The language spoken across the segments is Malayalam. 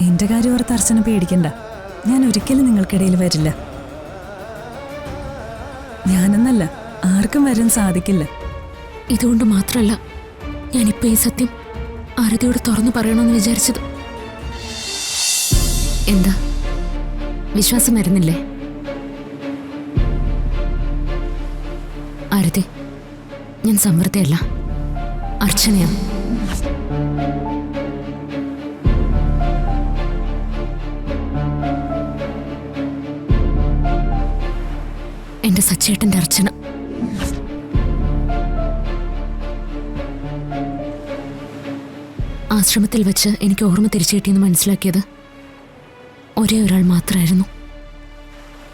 എന്റെ കാര്യം ഓർത്ത് അർച്ചന പേടിക്കണ്ട. ഞാൻ ഒരിക്കലും നിങ്ങൾക്കിടയിൽ വരില്ല. ഞാനെന്നല്ല, ആർക്കും വരാൻ സാധിക്കില്ല. ഇതുകൊണ്ട് മാത്രമല്ല ഞാനിപ്പോ ഈ സത്യം ആരതിയോട് തുറന്നു പറയണമെന്ന് വിചാരിച്ചത്. എന്താ വിശ്വാസം വരുന്നില്ലേ? ആരതി, ഞാൻ സമൃദ്ധയല്ല, അർച്ചനയാണ്. എന്റെ സച്ചേട്ടന്റെ അർച്ചന. ആശ്രമത്തിൽ വെച്ച് എനിക്ക് ഓർമ്മ തിരിച്ചു കിട്ടിയെന്ന് മനസ്സിലാക്കിയത് ഒരേ ഒരാൾ മാത്രമായിരുന്നു,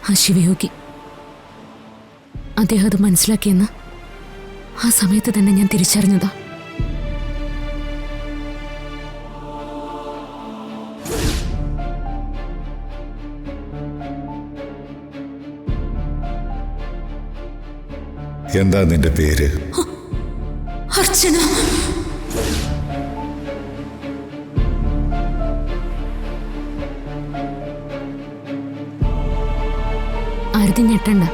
ആ ശിവയോഗി. അദ്ദേഹം അത് മനസ്സിലാക്കിയെന്ന് ആ സമയത്ത് തന്നെ ഞാൻ തിരിച്ചറിഞ്ഞതാ. എന്താ നിന്റെ പേര്? അർച്ചന. ആരതി ഞെട്ടണ്ട.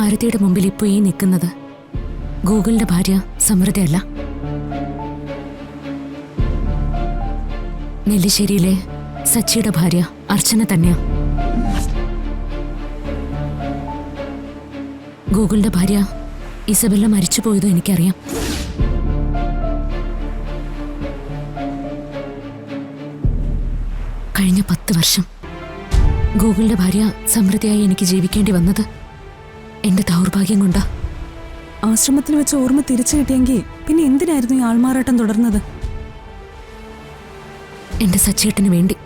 ആരതിയുടെ മുമ്പിൽ ഇപ്പോൾ ഈ നിൽക്കുന്നത് ഗൂഗിളിന്റെ ഭാര്യ സമൃദ്ധയല്ല, നെല്ലിശ്ശേരിയിലെ സച്ചിയുടെ ഭാര്യ അർച്ചന തന്നെയാ. ഗൂഗിളിന്റെ ഭാര്യ ഇസബെല്ല മരിച്ചുപോയതോ എനിക്കറിയാം. കഴിഞ്ഞ 10 വർഷം ഗൂഗിളിന്റെ ഭാര്യ സമൃദ്ധിയായി എനിക്ക് ജീവിക്കേണ്ടി വന്നത് എന്റെ ദൗർഭാഗ്യം കൊണ്ടാ. ആശ്രമത്തിൽ വെച്ച് ഓർമ്മ തിരിച്ചു കിട്ടിയെങ്കിൽ പിന്നെ എന്തിനായിരുന്നു ഈ ആൾമാറാട്ടം തുടർന്നത്? എന്റെ സച്ചേട്ടന് വേണ്ടി,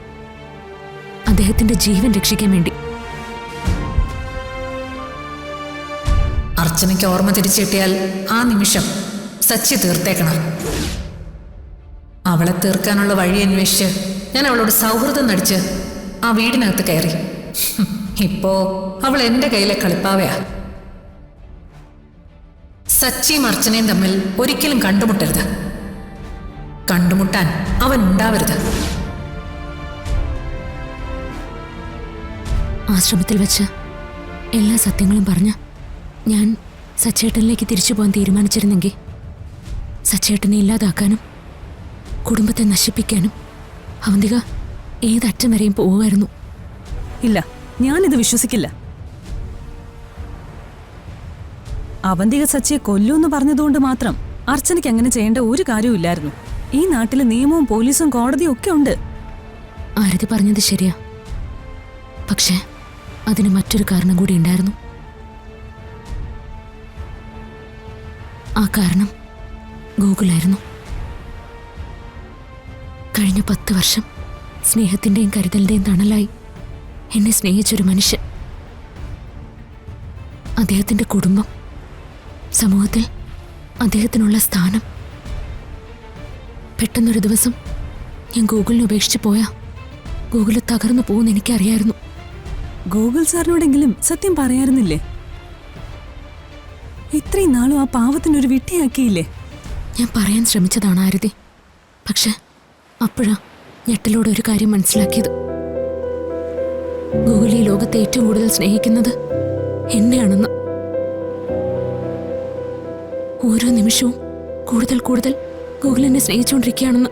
അദ്ദേഹത്തിന്റെ ജീവൻ രക്ഷിക്കാൻ വേണ്ടി. അർച്ചനയ്ക്ക് ഓർമ്മ തിരിച്ചു കിട്ടിയാൽ ആ നിമിഷം സച്ചി തീർത്തേക്കണം. അവളെ തീർക്കാനുള്ള വഴി അന്വേഷിച്ച് ഞാൻ അവളോട് സൗഹൃദം നടിച്ച് ആ വീടിനകത്ത് കയറി. ഇപ്പോ അവൾ എന്റെ കയ്യിലെ കളിപ്പാവയാ. സച്ചിയും അർച്ചനയും തമ്മിൽ ഒരിക്കലും കണ്ടുമുട്ടരുത്. കണ്ടുമുട്ടാൻ അവൻ ഉണ്ടാവരുത്. ആശ്രമത്തിൽ വെച്ച് എല്ലാ സത്യങ്ങളും പറഞ്ഞ് ഞാൻ സച്ചേട്ടനിലേക്ക് തിരിച്ചു പോകാൻ തീരുമാനിച്ചിരുന്നെങ്കിൽ സച്ചേട്ടനെ ഇല്ലാതാക്കാനും കുടുംബത്തെ നശിപ്പിക്കാനും അവന്തിക ഏതറ്റം വരെയും പോവുമായിരുന്നു. ഇല്ല, ഞാനിത് വിശ്വസിക്കില്ല. അവന്തിക സച്ചിയെ കൊല്ലൂന്ന് പറഞ്ഞതുകൊണ്ട് മാത്രം അർച്ചനയ്ക്ക് അങ്ങനെ ചെയ്യേണ്ട ഒരു കാര്യവും. ഈ നാട്ടില് നിയമവും പോലീസും കോടതിയും ഒക്കെ ഉണ്ട്. ആരതി പറഞ്ഞത് ശരിയാ, പക്ഷേ അതിന് മറ്റൊരു കാരണം കൂടി ഉണ്ടായിരുന്നു. ആ കാരണം ഗൂഗിളായിരുന്നു. കഴിഞ്ഞ 10 വർഷം സ്നേഹത്തിന്റെയും കരുതലിന്റെയും തണലായി എന്നെ സ്നേഹിച്ചൊരു മനുഷ്യൻ, അദ്ദേഹത്തിന്റെ കുടുംബം, സമൂഹത്തിൽ അദ്ദേഹത്തിനുള്ള സ്ഥാനം. പെട്ടെന്നൊരു ദിവസം ഞാൻ ഗൂഗിളിനെ ഉപേക്ഷിച്ച് പോയാ ഗൂഗിള് തകർന്നു പോകുമെന്ന് എനിക്കറിയായിരുന്നു. ഗൂഗിൾ സാറിനോടെങ്കിലും സത്യം പറയാറുന്നില്ലേ? ഇത്രയും നാളും ആ പാവത്തിനൊരു വിട്ടിയാക്കിയില്ലേ? ഞാൻ പറയാൻ ശ്രമിച്ചതാണ് ആരതി, പക്ഷെ അപ്പോഴാ ഞെട്ടലോടെ ഒരു കാര്യം മനസ്സിലാക്കിയത്. ഗൂഗിൾ ഈ ലോകത്തെ ഏറ്റവും കൂടുതൽ സ്നേഹിക്കുന്നത് എന്നെയാണെന്ന്. ഓരോ നിമിഷവും കൂടുതൽ കൂടുതൽ ഗൂഗിൾ എന്നെ സ്നേഹിച്ചുകൊണ്ടിരിക്കുകയാണെന്ന്.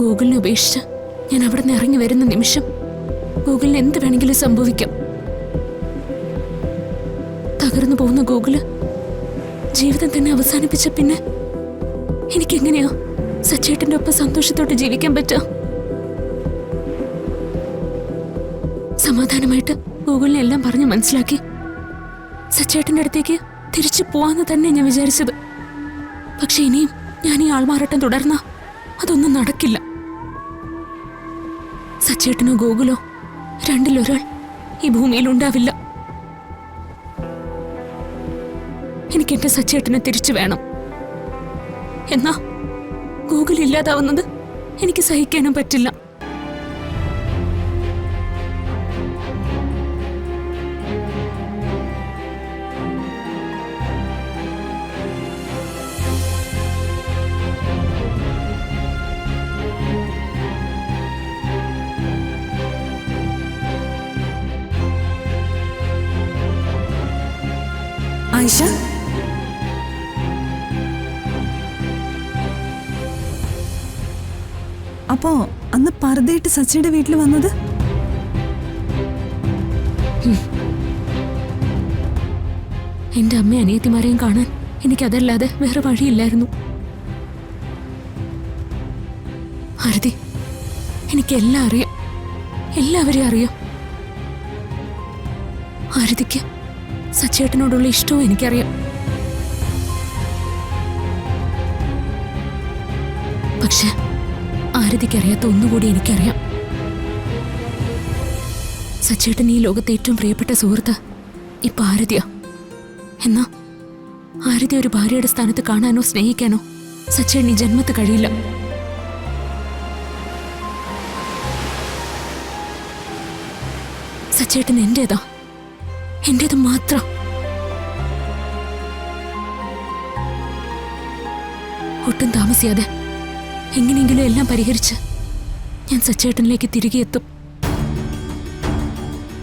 ഗൂഗിളിനെ ഉപേക്ഷിച്ച് ഞാൻ അവിടെ നിന്ന് ഇറങ്ങി വരുന്ന നിമിഷം ഗൂഗിളിന് എന്ത് വേണമെങ്കിലും സംഭവിക്കാം. തകർന്നു പോകുന്ന ഗൂഗിള് ജീവിതം തന്നെ അവസാനിപ്പിച്ച പിന്നെ എനിക്കെങ്ങനെയാ സച്ചേട്ടന്റെ ഒപ്പം സന്തോഷത്തോടെ ജീവിക്കാൻ പറ്റുക? സമാധാനമായിട്ട് ഗൂഗിളിനെ എല്ലാം പറഞ്ഞ് മനസ്സിലാക്കി സച്ചേട്ടന്റെ അടുത്തേക്ക് തിരിച്ചു പോവാന്ന് തന്നെ ഞാൻ വിചാരിച്ചത്. പക്ഷെ ഇനിയും ഞാൻ ഈ ആൾമാറാട്ടം തുടർന്നാ അതൊന്നും നടക്കില്ല. സച്ചേട്ടനോ ഗൂഗിളോ രണ്ടിലൊരാൾ ഈ ഭൂമിയിൽ ഉണ്ടാവില്ല. എനിക്ക് എന്റെ സച്ചേട്ടനെ തിരിച്ചു വേണം. എന്നാ ഗൂഗിൾ ഇല്ലാതാവുന്നത് എനിക്ക് സഹിക്കാനും പറ്റില്ല. ആയിഷ, അപ്പോ അന്ന് പർദ്ദയിട്ട് സച്ചിയുടെ വീട്ടിൽ വന്നത്? എന്റെ അമ്മ അനിയത്തിമാരെയും കാണാൻ എനിക്കതല്ലാതെ വേറെ വഴിയില്ലായിരുന്നു. ആരതി, എനിക്കെല്ലാം അറിയാം, എല്ലാവരെയും അറിയാം. ആരതിക്ക് സച്ചേട്ടനോടുള്ള ഇഷ്ടവും എനിക്കറിയാം. പക്ഷെ ആരതിക്കറിയാത്ത ഒന്നുകൂടി എനിക്കറിയാം. സച്ചേട്ടൻ ഈ ലോകത്തെ ഏറ്റവും പ്രിയപ്പെട്ട സുഹൃത്ത് ഇപ്പൊ ആരതിയാ. എന്നാ ആരതി ഒരു ഭാര്യയുടെ സ്ഥാനത്ത് കാണാനോ സ്നേഹിക്കാനോ സച്ചേട്ടൻ ഈ ജന്മത്ത് കഴിയില്ല. സച്ചേട്ടൻ എന്റേതാ, എന്റേത് മാത്രം. ഒട്ടും താമസിയാതെ എങ്ങനെയെങ്കിലും എല്ലാം പരിഹരിച്ച് ഞാൻ സച്ചേട്ടനിലേക്ക് തിരികെ എത്തും.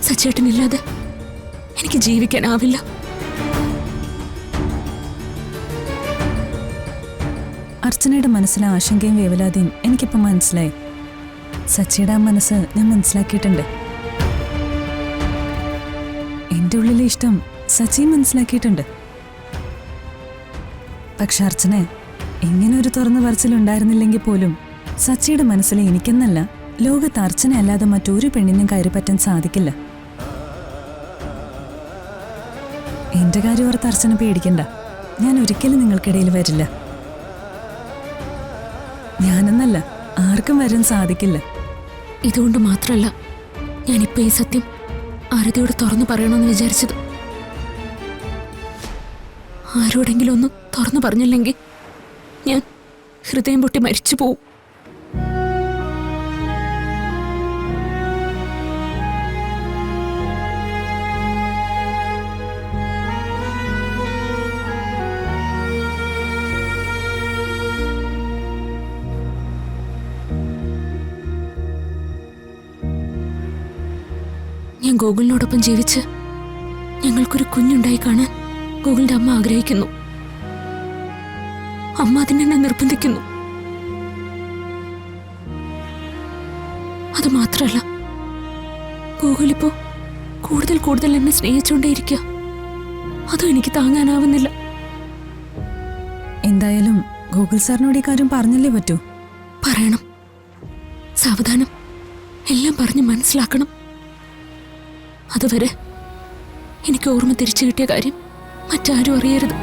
സച്ചേട്ടനില്ലാതെ എനിക്ക് ജീവിക്കാനാവില്ല. അർച്ചനയുടെ മനസ്സിലെ ആശങ്കയും വേവലാതിയും എനിക്കിപ്പോൾ മനസ്സിലായി. സച്ചിയുടെ ആ മനസ്സ് ഞാൻ മനസ്സിലാക്കിയിട്ടുണ്ട്. എന്റെ ഉള്ളിലെ ഇഷ്ടം സച്ചിയും മനസ്സിലാക്കിയിട്ടുണ്ട്. പക്ഷെ അർച്ചന, ഇങ്ങനെ ഒരു തുറന്നു പറച്ചിലുണ്ടായിരുന്നില്ലെങ്കിൽ പോലും സച്ചിയുടെ മനസ്സിൽ എനിക്കെന്നല്ല, ലോകത്ത് അർച്ചന അല്ലാതെ മറ്റൊരു പെണ്ണിനും കയറി പറ്റാൻ സാധിക്കില്ല. എന്റെ കാര്യം ഓർത്ത് അർച്ചന പേടിക്കണ്ട. ഞാൻ ഒരിക്കലും നിങ്ങൾക്കിടയിൽ വരില്ല. ഞാനെന്നല്ല, ആർക്കും വരാൻ സാധിക്കില്ല. ഇതുകൊണ്ട് മാത്രമല്ല ഞാനിപ്പോ ഈ സത്യം ആരതിയോട് തുറന്നു പറയണമെന്ന് വിചാരിച്ചത്. ആരോടെങ്കിലും ഒന്ന് തുറന്നു പറഞ്ഞില്ലെങ്കിൽ ഞാൻ ഹൃദയം പൊട്ടി മരിച്ചു പോവും. ഞാൻ ഗോകുലിനോടൊപ്പം ജീവിച്ച് ഞങ്ങൾക്കൊരു കുഞ്ഞുണ്ടായി കാണാൻ ഗോകുലിന്റെ അമ്മ ആഗ്രഹിക്കുന്നു. അമ്മ അതിനെന്നെ നിർബന്ധിക്കുന്നു. അത് മാത്രമല്ല, ഗോകുലിപ്പോ കൂടുതൽ കൂടുതൽ എന്നെ സ്നേഹിച്ചുകൊണ്ടേയിരിക്കുക. അതും എനിക്ക് താങ്ങാനാവുന്നില്ല. എന്തായാലും ഗോകുൽ സാറിനോട് ഈ കാര്യം പറഞ്ഞല്ലേ പറ്റൂ. പറയണം. സാവധാനം എല്ലാം പറഞ്ഞ് മനസ്സിലാക്കണം. അതുവരെ എനിക്ക് ഓർമ്മ തിരിച്ചു കിട്ടിയ കാര്യം മറ്റാരും അറിയരുത്.